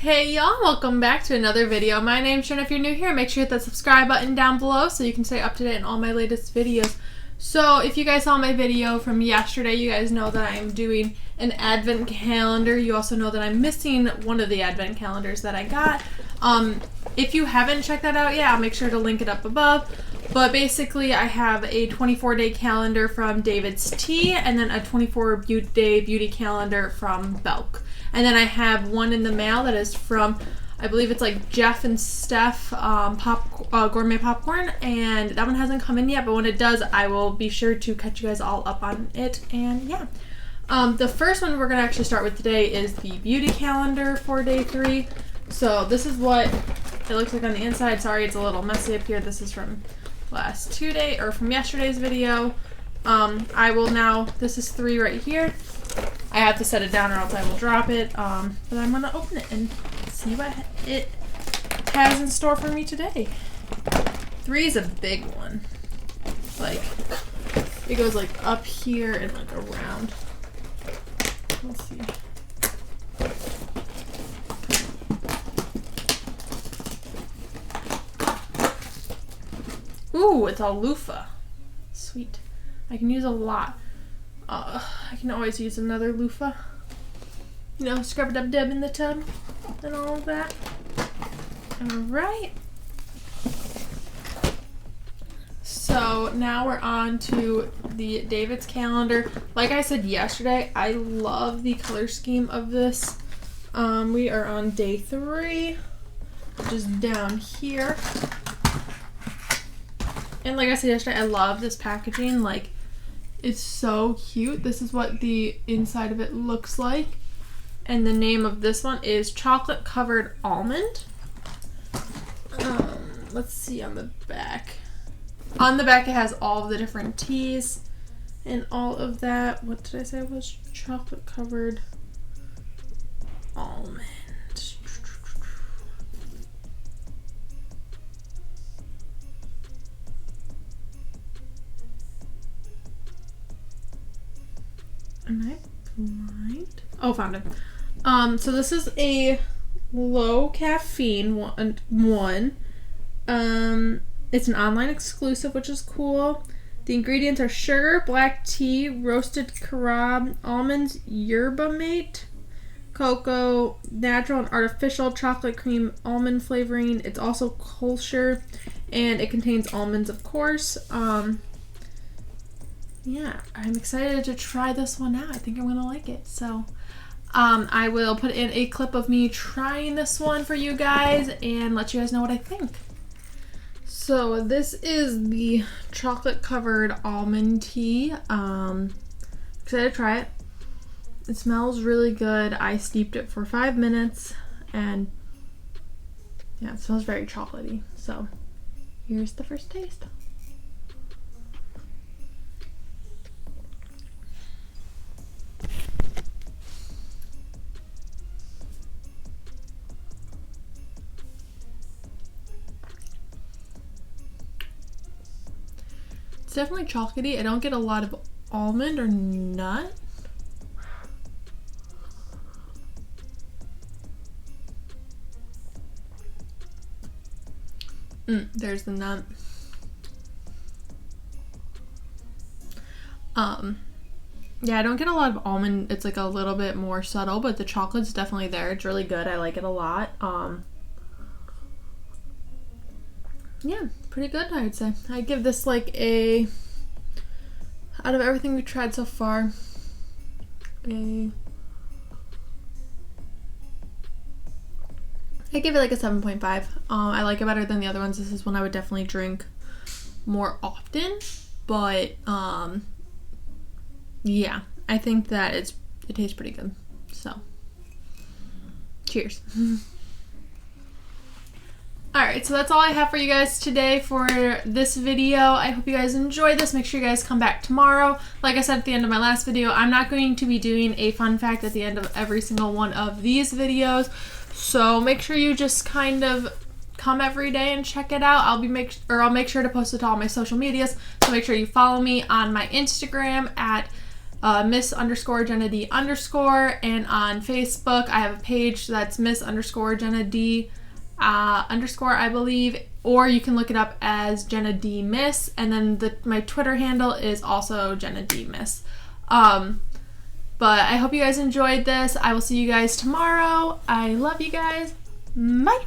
Hey y'all, welcome back to another video. My name's Jen. If you're new here, make sure you hit that subscribe button down below so you can stay up to date on all my latest videos. So if you guys saw my video from yesterday, you guys know that I am doing an advent calendar. You also know that I'm missing one of the advent calendars that I got. If you haven't checked that out yet, I'll make sure to link it up above. But basically, I have a 24-day calendar from David's Tea and then a 24-day beauty calendar from Belk. And then I have one in the mail that is from, I believe it's like Jeff and Steph Gourmet Popcorn, and that one hasn't come in yet, but when it does, I will be sure to catch you guys all up on it, and yeah. The first one we're going to actually start with today is the beauty calendar for day 3. So this is what it looks like on the inside. Sorry, it's a little messy up here. This is from from yesterday's video. This is 3 right here. I have to set it down or else I will drop it. But I'm going to open it and see what it has in store for me today. 3 is a big one. Like, it goes like up here and like around. Let's see. Ooh, it's a loofah. Sweet. I can use a lot. I can always use another loofah. You know, scrub-a-dub-dub in the tub and all of that. Alright. So now we're on to the David's calendar. Like I said yesterday, I love the color scheme of this. We are on day 3, which is down here. And like I said yesterday, I love this packaging. Like, it's so cute. This is what the inside of it looks like. And the name of this one is Chocolate Covered Almond. Let's see on the back. On the back it has all of the different teas and all of that. What did I say it was? Chocolate Covered Almond. Am I blind? Oh, found it. So this is a low caffeine one. It's an online exclusive, which is cool. The ingredients are sugar, black tea, roasted carob, almonds, yerba mate, cocoa, natural and artificial chocolate cream, almond flavoring. It's also kosher, and it contains almonds, of course. Yeah, I'm excited to try this one out. I think I'm gonna like it. So I will put in a clip of me trying this one for you guys and let you guys know what I think. So this is the chocolate covered almond tea. Excited to try it. It smells really good. I steeped it for 5 minutes and yeah, it smells very chocolatey. So here's the first taste. It's definitely chocolatey. I don't get a lot of almond or nut. There's the nut. Yeah, I don't get a lot of almond. It's like a little bit more subtle, but the chocolate's definitely there. It's really good. I like it a lot. Yeah, pretty good, I would say. I give this like out of everything we've tried so far, I give it like a 7.5. I like it better than the other ones. This is one I would definitely drink more often, but yeah, I think that it tastes pretty good. So, cheers. Alright, so that's all I have for you guys today for this video. I hope you guys enjoyed this. Make sure you guys come back tomorrow. Like I said at the end of my last video, I'm not going to be doing a fun fact at the end of every single one of these videos. So make sure you just kind of come every day and check it out. I'll make sure to post it to all my social medias. So make sure you follow me on my Instagram at Miss_Jenna_D_, and on Facebook I have a page that's Miss_Jenna_D_ I believe, or you can look it up as Jenna D Miss, and then my Twitter handle is also Jenna D Miss. But I hope you guys enjoyed this. I will see you guys tomorrow. I love you guys. Bye.